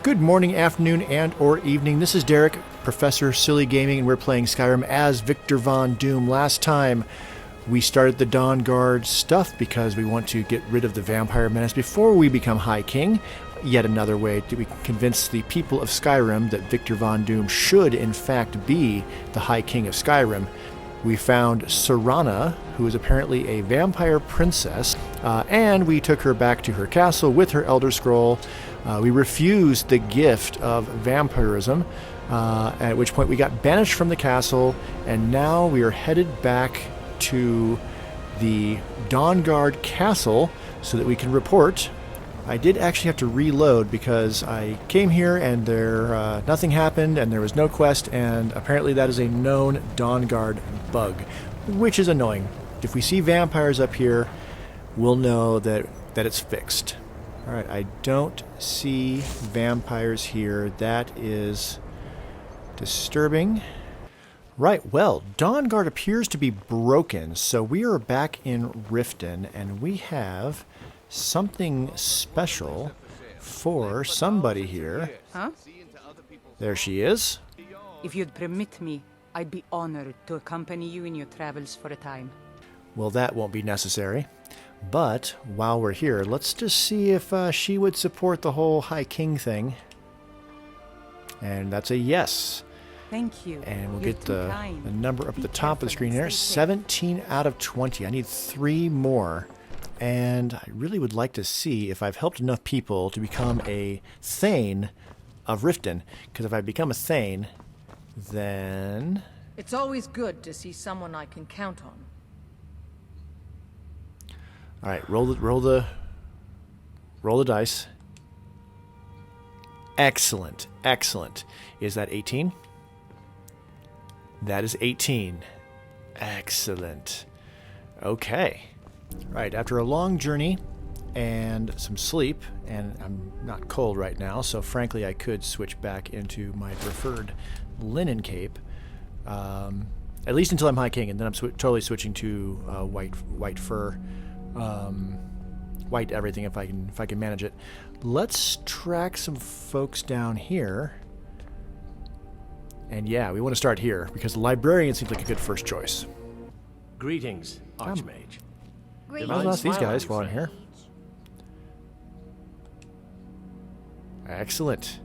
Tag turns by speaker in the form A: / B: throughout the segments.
A: Good morning, afternoon, and or evening. This is Derek, Professor Silly Gaming, and we're playing Skyrim as Victor Von Doom. Last time, we started the Dawnguard stuff because we want to get rid of the vampire menace before we become High King. Yet another way to convince the people of Skyrim that Victor Von Doom should, in fact, be the High King of Skyrim. We found Serana, who is apparently a vampire princess, and we took her back to her castle with her Elder Scroll. We refused the gift of vampirism, at which point we got banished from the castle, and now we are headed back to the Dawnguard castle so that we can report. I did actually have to reload because I came here and nothing happened and there was no quest, and apparently that is a known Dawnguard bug, which is annoying. If we see vampires up here, we'll know that it's fixed. Alright, I don't see vampires here. That is disturbing. Right, well, Dawnguard appears to be broken, so we are back in Riften, and we have something special for somebody here.
B: Huh?
A: There she is.
B: If you'd permit me, I'd be honored to accompany you in your travels for a time.
A: Well, that won't be necessary. But while we're here, let's just see if she would support the whole High King thing. And that's a yes.
B: Thank you.
A: And we'll
B: You're
A: get the number up at the top of the
B: careful
A: screen
B: and
A: there.
B: stay
A: 17 out of 20. I need 3 more. And I really would like to see if I've helped enough people to become a Thane of Riften. Because if I become a Thane, then...
C: It's always good to see someone I can count on.
A: All right, roll the dice. Excellent, excellent. Is that 18? That is 18. Excellent. Okay. Right, after a long journey and some sleep, and I'm not cold right now, so frankly I could switch back into my preferred linen cape. At least until I'm High King, and then I'm totally switching to white fur. White everything if I can manage it. Let's track some folks down here. And yeah, we want to start here because the librarian seems like a good first choice.
D: Greetings, Archmage.
A: I'll ask these guys while I'm here. Excellent.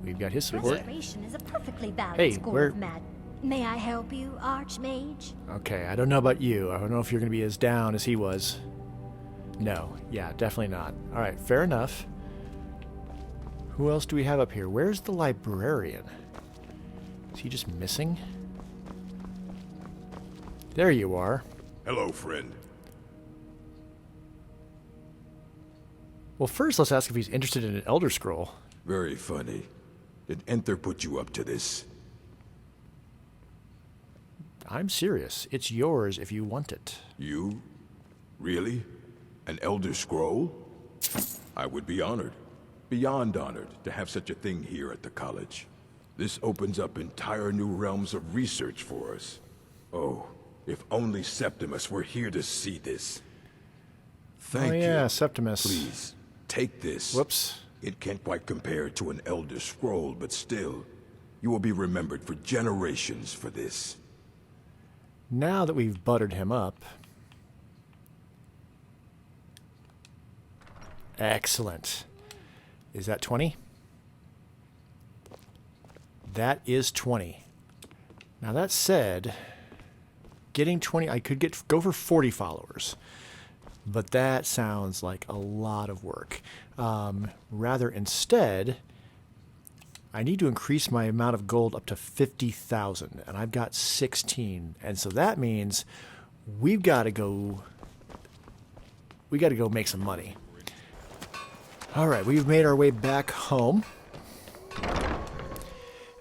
A: We've got his support.
E: Restoration is a perfectly valid
A: Hey,
E: score of mad. May I help you, Archmage?
A: Okay, I don't know about you. I don't know if you're going to be as down as he was. No, yeah, definitely not. All right, fair enough. Who else do we have up here? Where's the librarian? Is he just missing? There you are.
F: Hello, friend.
A: Well, first let's ask if he's interested in an Elder Scroll.
F: Very funny. Did Enter put you up to this?
A: I'm serious. It's yours if you want it.
F: You? Really? An Elder Scroll? I would be honored. Beyond honored to have such a thing here at the college. This opens up entire new realms of research for us. Oh, if only Septimus were here to see this. Thank you.
A: Oh yeah, Septimus.
F: Please, take this.
A: Whoops.
F: It can't quite compare to an Elder Scroll, but still, you will be remembered for generations for this.
A: Now that we've buttered him up. Excellent. Is that 20? That is 20. Now that said, getting 20, I could go for 40 followers. But that sounds like a lot of work. Rather, instead, I need to increase my amount of gold up to 50,000, and I've got 16. And so that means we've got to go make some money. All right, we've made our way back home.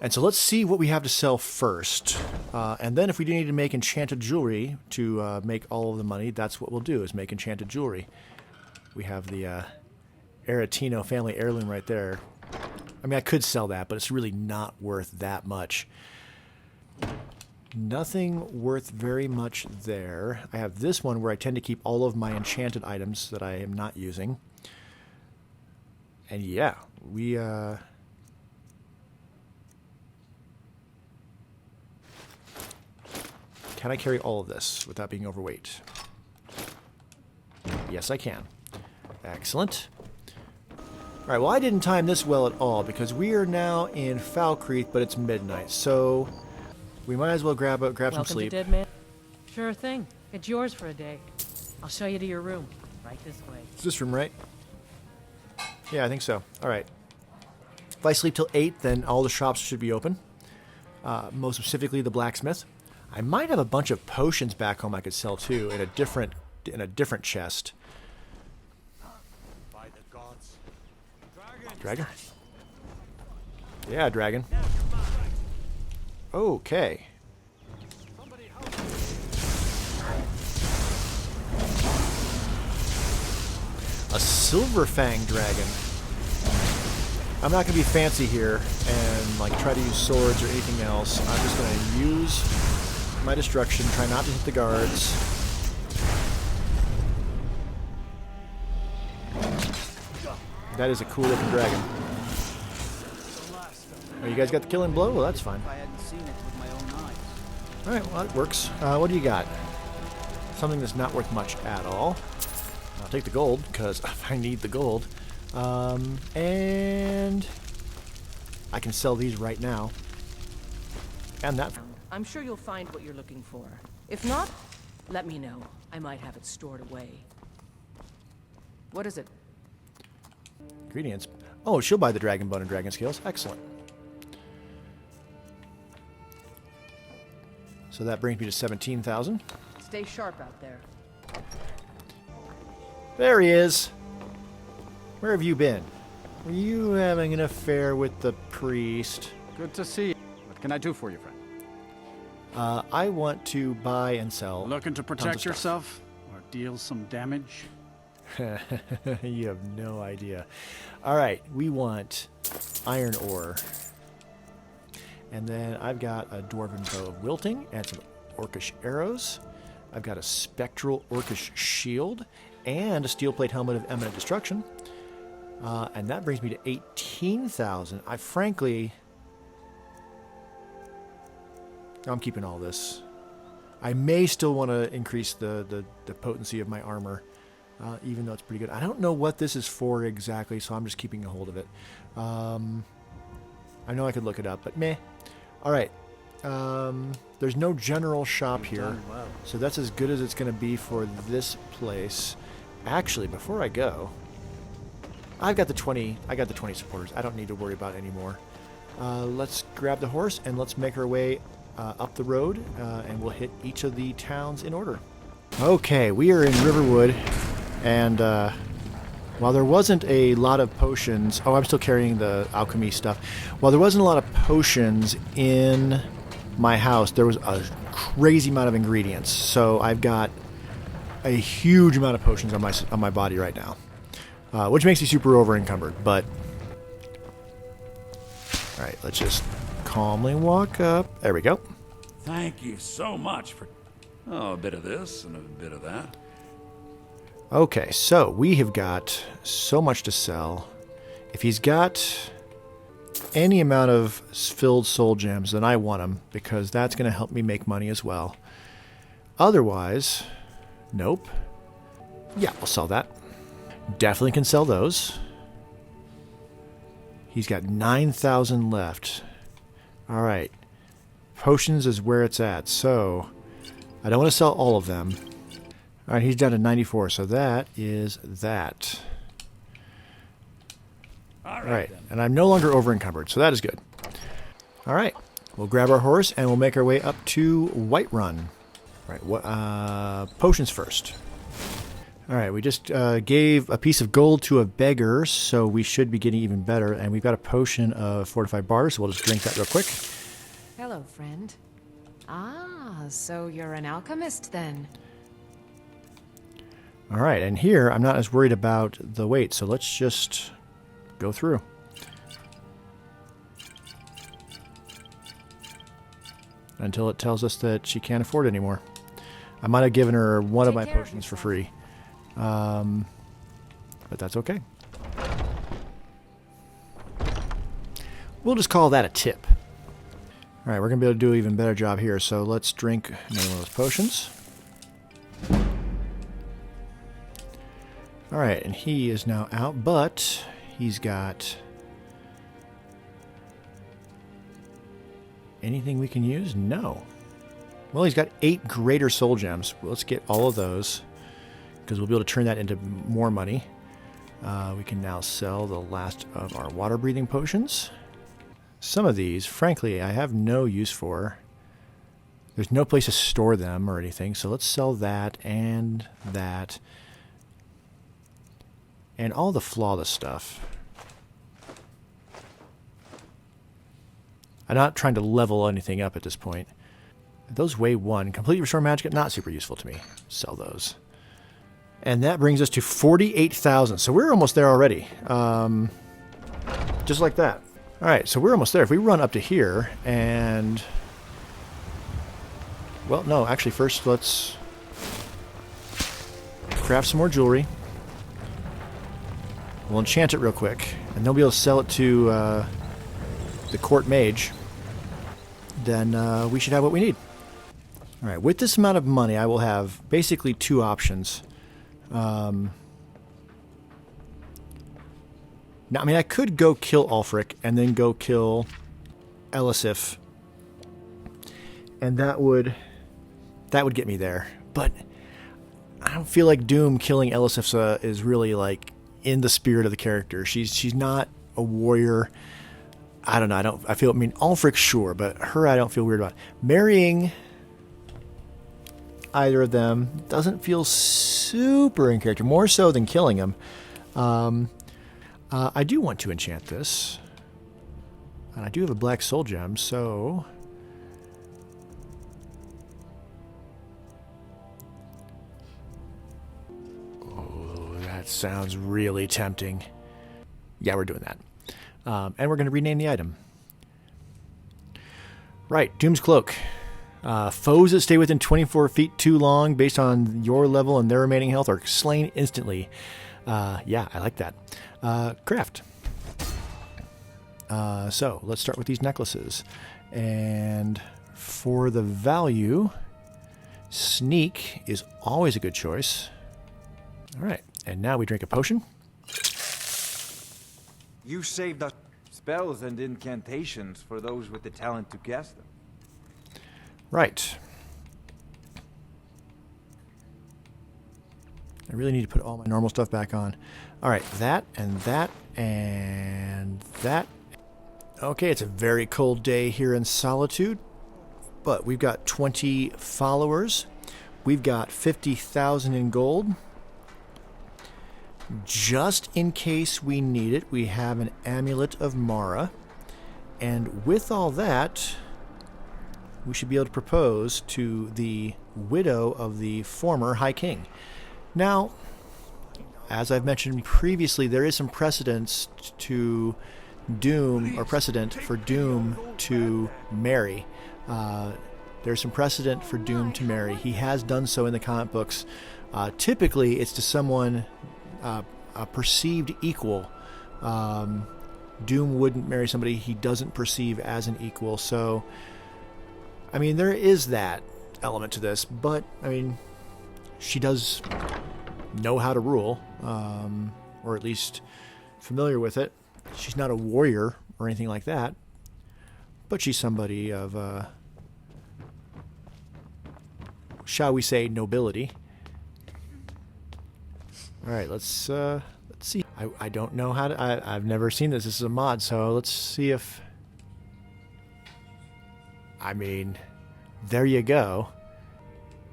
A: And so let's see what we have to sell first. And then if we do need to make enchanted jewelry to make all of the money, that's what we'll do, is make enchanted jewelry. We have the Aretino family heirloom right there. I mean, I could sell that, but it's really not worth that much. Nothing worth very much there. I have this one where I tend to keep all of my enchanted items that I am not using. And yeah, we... Can I carry all of this without being overweight? Yes, I can. Excellent. Alright, well, I didn't time this well at all because we are now in Falkreath, but it's midnight, so we might as well grab some
C: Welcome
A: sleep.
C: to Dead Man. Sure thing. It's yours for a day. I'll show you to your room. Right this way.
A: Is this room right? Yeah, I think so. Alright. If I sleep till 8, then all the shops should be open. Most specifically, the blacksmith. I might have a bunch of potions back home I could sell too in a different chest.
G: By the gods.
A: Dragon? Yeah, dragon. Okay. A silver fang dragon. I'm not going to be fancy here and like try to use swords or anything else. I'm just going to use my destruction, try not to hit the guards. That is a cool looking dragon. Oh, you guys got the killing blow? Well, that's fine.
G: I hadn't seen it with my own eyes.
A: Alright, well, that works. What do you got? Something that's not worth much at all. I'll take the gold, because I need the gold. And I can sell these right now. And that.
C: I'm sure you'll find what you're looking for. If not, let me know. I might have it stored away. What is it?
A: Ingredients. Oh, she'll buy the dragon bone and dragon scales. Excellent. So that brings me to 17,000.
C: Stay sharp out there.
A: There he is. Where have you been? Were you having an affair with the priest?
G: Good to see you. What can I do for you, friend?
A: I want to buy and sell.
G: Looking to
A: tons of
G: protect
A: stuff.
G: yourself or deal some damage?
A: You have no idea. All right, we want iron ore. And then I've got a dwarven bow of wilting and some orcish arrows. I've got a spectral orcish shield and a steel plate helmet of eminent destruction. And that brings me to 18,000. I'm keeping all this. I may still want to increase the potency of my armor, even though it's pretty good. I don't know what this is for exactly, so I'm just keeping a hold of it. I know I could look it up, but meh. All right. There's no general shop here, so that's as good as it's going to be for this place. Actually, before I go, I've got the 20. I got the 20 supporters. I don't need to worry about it anymore. Let's grab the horse and let's make our way up the road, and we'll hit each of the towns in order. Okay, we are in Riverwood, and while there wasn't a lot of potions... Oh, I'm still carrying the alchemy stuff. While there wasn't a lot of potions in my house, there was a crazy amount of ingredients. So I've got a huge amount of potions on my body right now, which makes me super over encumbered. But all right, let's just calmly walk up. There we go.
H: Thank you so much for... Oh, a bit of this and a bit of that.
A: Okay, so we have got so much to sell. If he's got any amount of filled soul gems, then I want them, because that's going to help me make money as well. Otherwise, nope. Yeah, I'll sell that. Definitely can sell those. He's got 9,000 left. All right. Potions is where it's at, so I don't want to sell all of them. All right, he's down to 94, so that is that. All right, and I'm no longer over encumbered, so that is good. All right, we'll grab our horse and we'll make our way up to Whiterun. All right, what potions first. All right, we just gave a piece of gold to a beggar, so we should be getting even better. And we've got a potion of fortified bars, so we'll just drink that real quick.
I: Hello, friend. Ah, so you're an alchemist then.
A: All right, and here I'm not as worried about the weight, so let's just go through. Until it tells us that she can't afford it anymore. I might have given her one of my potions for free. But that's okay. We'll just call that a tip. All right, we're going to be able to do an even better job here, so let's drink another one of those potions. All right, and he is now out, but he's got anything we can use? No. Well, he's got 8 greater soul gems. Well, let's get all of those because we'll be able to turn that into more money. We can now sell the last of our water-breathing potions. Some of these, frankly, I have no use for. There's no place to store them or anything, so let's sell that and that. And all the flawless stuff. I'm not trying to level anything up at this point. Those weigh 1. Completely restore magic, not super useful to me. Sell those. And that brings us to 48,000. So we're almost there already. Just like that. All right, so we're almost there. If we run up to here and... Well, no, actually first let's craft some more jewelry. We'll enchant it real quick, and then we'll be able to sell it to the court mage. Then we should have what we need. All right, with this amount of money, I will have basically 2 options. Now, I mean, I could go kill Ulfric and then go kill Elisif, and that would get me there. But I don't feel like Doom killing Elisif is really like in the spirit of the character. She's not a warrior. I don't know. I mean, Ulfric, sure, but her I don't feel weird about. Marrying either of them doesn't feel super in character, more so than killing him. I do want to enchant this. And I do have a black soul gem, so... Oh, that sounds really tempting. Yeah, we're doing that. And we're going to rename the item. Right, Doom's Cloak. Foes that stay within 24 feet too long based on your level and their remaining health are slain instantly. Yeah, I like that. Craft. So, let's start with these necklaces. And for the value, Sneak is always a good choice. Alright, and now we drink a potion.
J: You saved us spells and incantations for those with the talent to cast them.
A: Right. I really need to put all my normal stuff back on. Alright, that and that and that. Okay, it's a very cold day here in Solitude, but we've got 20 followers. We've got 50,000 in gold. Just in case we need it, we have an Amulet of Mara. And with all that, we should be able to propose to the widow of the former High King. Now, as I've mentioned previously, there is some precedence to Doom, or precedent for Doom to marry. There's some precedent for Doom to marry. He has done so in the comic books. Typically, it's to someone, a perceived equal. Doom wouldn't marry somebody he doesn't perceive as an equal. So, I mean, there is that element to this, but, I mean, she does know how to rule, or at least familiar with it. She's not a warrior or anything like that, but she's somebody of, shall we say, nobility. All right, let's see. I don't know how to. I've never seen this. This is a mod, so let's see if. I mean, there you go.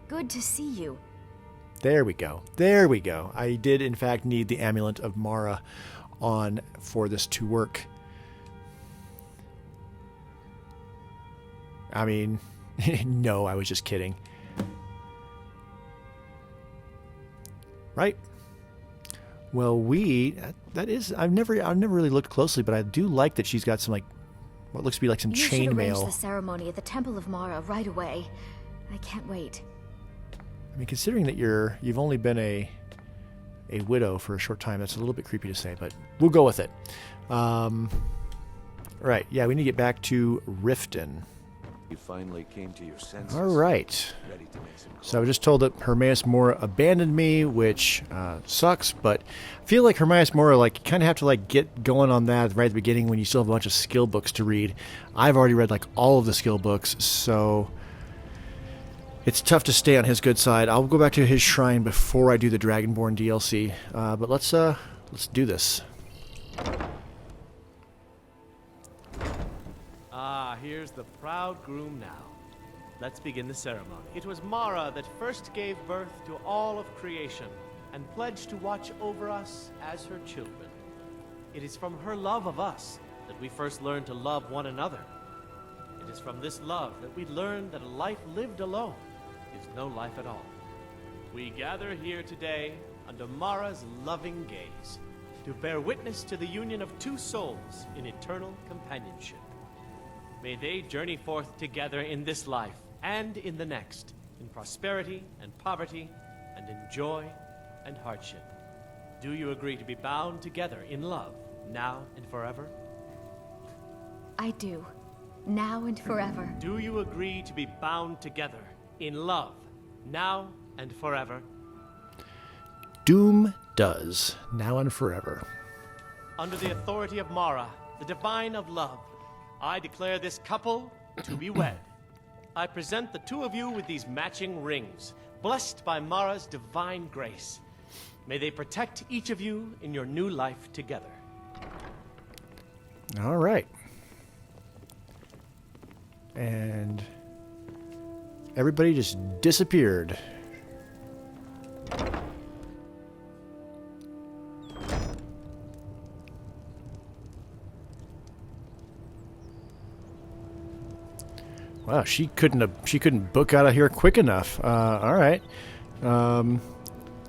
E: Good to see you.
A: There we go. There we go. I did, in fact, need the Amulet of Mara on for this to work. I mean, no, I was just kidding. Right? Well, that is, I've never really looked closely, but I do like that she's got some, like, what looks to be like some chainmail.
E: You should arrange the ceremony at the Temple of Mara right away. I can't wait.
A: I mean, considering that you've only been a widow for a short time, that's a little bit creepy to say, but we'll go with it. Right, yeah, we need to get back to Riften.
K: You finally came to your senses.
A: All right.
K: Ready to make some calls.
A: So I was just told that Hermaeus Mora abandoned me, which sucks, but I feel like Hermaeus Mora, like, you kind of have to, like, get going on that right at the beginning when you still have a bunch of skill books to read. I've already read, like, all of the skill books, so it's tough to stay on his good side. I'll go back to his shrine before I do the Dragonborn DLC, but let's do this.
D: Ah, here's the proud groom now. Let's begin the ceremony. It was Mara that first gave birth to all of creation and pledged to watch over us as her children. It is from her love of us that we first learned to love one another. It is from this love that we learn that a life lived alone is no life at all. We gather here today under Mara's loving gaze to bear witness to the union of two souls in eternal companionship. May they journey forth together in this life and in the next, in prosperity and poverty, and in joy and hardship. Do you agree to be bound together in love, now and forever?
E: I do. Now and forever.
D: Do you agree to be bound together in love, now and forever?
A: Doom does, now and forever.
D: Under the authority of Mara, the divine of love, I declare this couple to be wed. I present the two of you with these matching rings, blessed by Mara's divine grace. May they protect each of you in your new life together.
A: All right. And everybody just disappeared. Wow, she couldn't book out of here quick enough. All right.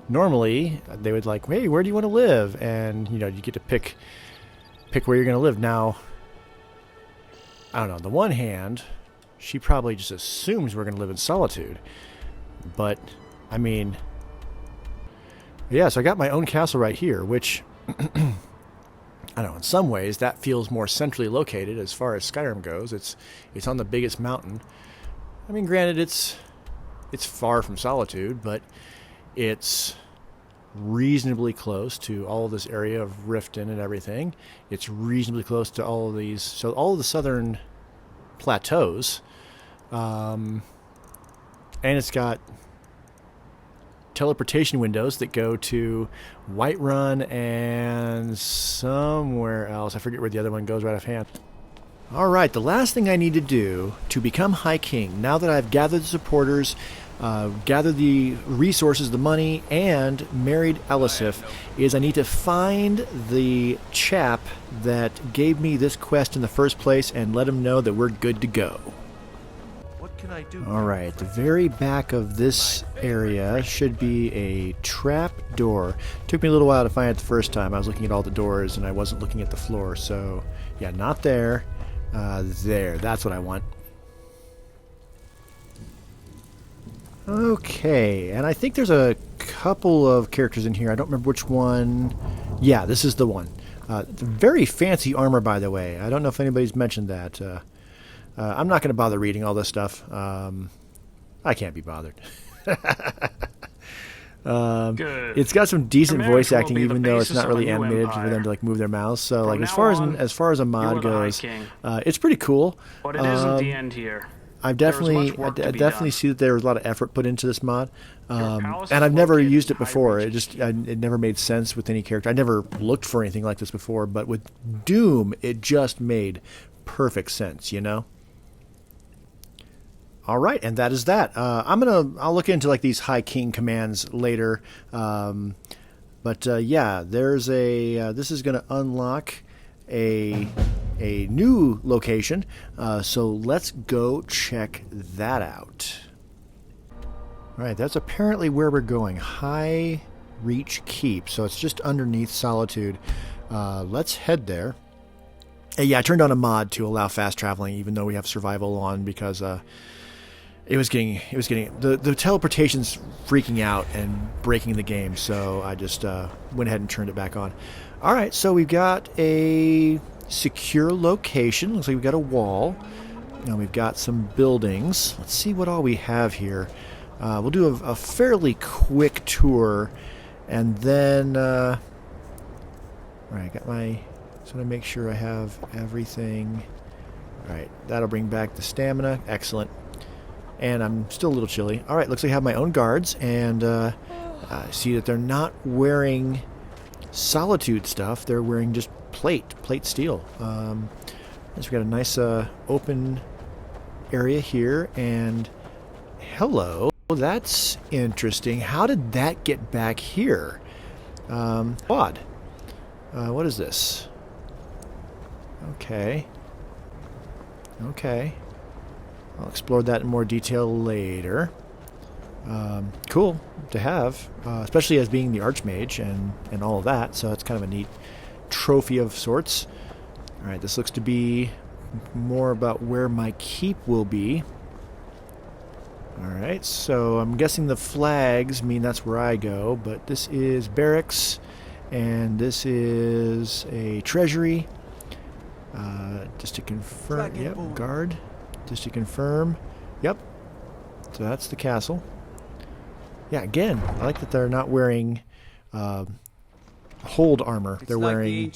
A: Normally they would like, hey, where do you want to live? And you get to pick where you're going to live. Now, I don't know. On the one hand, she probably just assumes we're going to live in Solitude. But I mean, yeah. So I got my own castle right here, which I don't know, in some ways that feels more centrally located as far as Skyrim goes. It's on the biggest mountain. I mean, granted, it's far from Solitude, but it's reasonably close to all of this area of Riften and everything. It's reasonably close to all of these, so all of the southern plateaus, and it's got teleportation windows that go to Whiterun and somewhere else. I forget where the other one goes right offhand. Alright, the last thing I need to do to become High King, now that I've gathered the supporters, gathered the resources, the money, and married Elisif, is I need to find the chap that gave me this quest in the first place and let him know that we're good to go.
D: Can I do?
A: Alright, the very back of this area should be a trap door. Took me a little while to find it the first time. I was looking at all the doors and I wasn't looking at the floor. So, yeah, not there. There. That's what I want. Okay, and I think there's a couple of characters in here. I don't remember which one. Yeah, this is the one. Very fancy armor, by the way. I don't know if anybody's mentioned that. I'm not going to bother reading all this stuff. I can't be bothered. It's got some decent voice acting, even though it's not really animated for them to like move their mouths. So, like as far as a mod goes, it's pretty cool.
L: But it isn't the end here.
A: I definitely see that there was a lot of effort put into this mod, and I've never used it before. It never made sense with any character. I never looked for anything like this before, but with Doom, it just made perfect sense, All right, and that is that. I'll look into like these High King commands later, but yeah, there's this is gonna unlock a new location, so let's go check that out. All right, that's apparently where we're going. High Reach Keep, so it's just underneath Solitude. Let's head there. Yeah, I turned on a mod to allow fast traveling, even though we have survival on, because it was getting the teleportation's freaking out and breaking the game, so I just went ahead and turned it back on. All right, so we've got a secure location. Looks like we've got a wall. And we've got some buildings. Let's see what all we have here. We'll do a fairly quick tour. And then... Alright, got my... Just want to make sure I have everything. Alright, that'll bring back the stamina. Excellent. And I'm still a little chilly. Alright, looks like I have my own guards. And I see that they're not wearing Solitude stuff. They're wearing just plate steel. So we've got a nice open area here. And hello. That's interesting. How did that get back here? Odd. What is this? Okay. Okay. I'll explore that in more detail later. Cool to have, especially as being the Archmage and all of that, so it's kind of a neat trophy of sorts. Alright, this looks to be more about where my keep will be. Alright, so I'm guessing the flags mean that's where I go, but this is barracks, and this is a treasury. Just to confirm, yep, guard. Just to confirm, yep. So that's the castle. Yeah, again, I like that they're not wearing hold armor. They're wearing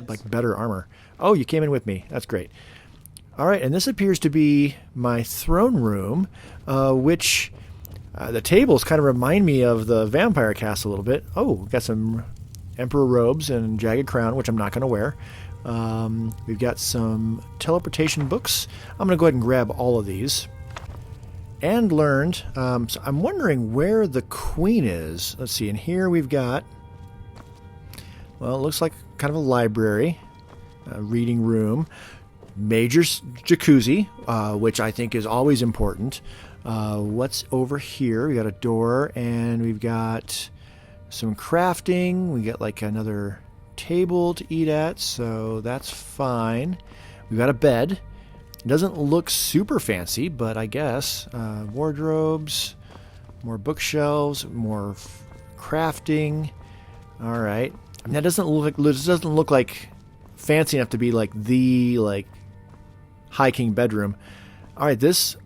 A: like better armor. Oh, you came in with me. That's great. All right, and this appears to be my throne room, which the tables kind of remind me of the vampire castle a little bit. Oh, we've got some emperor robes and jagged crown, which I'm not going to wear. We've got some teleportation books. I'm going to go ahead and grab all of these. And learned, so I'm wondering where the queen is. Let's see, and here we've got, well, it looks like kind of a library, a reading room, major jacuzzi, which I think is always important. What's over here? We got a door, and we've got some crafting. We got like another table to eat at, so that's fine. We've got a bed. It doesn't look super fancy, but I guess wardrobes, more bookshelves, more crafting. All right, I mean, that doesn't look like fancy enough to be like the High King bedroom. All right, this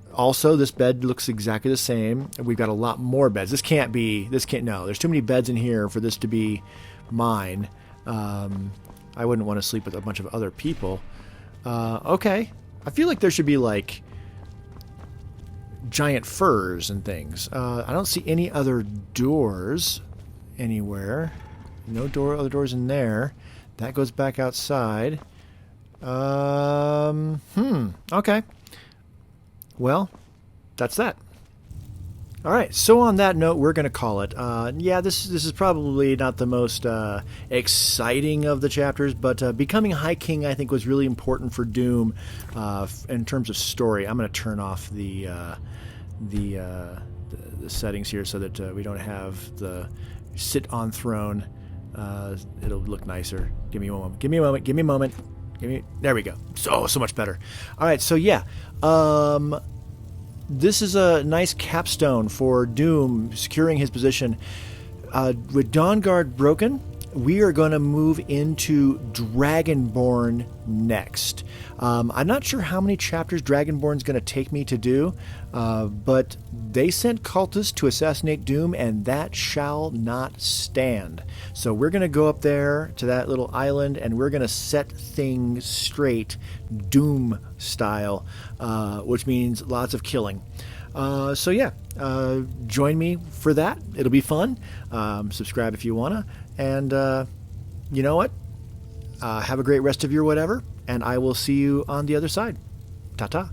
A: bed looks exactly the same. We've got a lot more beds. No, there's too many beds in here for this to be mine. I wouldn't want to sleep with a bunch of other people. Okay. I feel like there should be like giant furs and things. I don't see any other doors anywhere. No other doors in there. That goes back outside. Okay. Well, that's that. All right, so on that note, we're going to call it. Yeah, this is probably not the most exciting of the chapters, but becoming High King, I think, was really important for Doom in terms of story. I'm going to turn off the settings here so that we don't have the sit on throne. It'll look nicer. Give me a moment. There we go. So much better. All right, so yeah. This is a nice capstone for Doom securing his position. With Dawnguard broken, we are going to move into Dragonborn next. I'm not sure how many chapters Dragonborn's going to take me to do, but they sent cultists to assassinate Doom, and that shall not stand. So we're going to go up there to that little island, and we're going to set things straight, Doom style, which means lots of killing. So yeah, join me for that. It'll be fun. Subscribe if you wanna, and you know what? Have a great rest of your whatever, and I will see you on the other side. Ta-ta.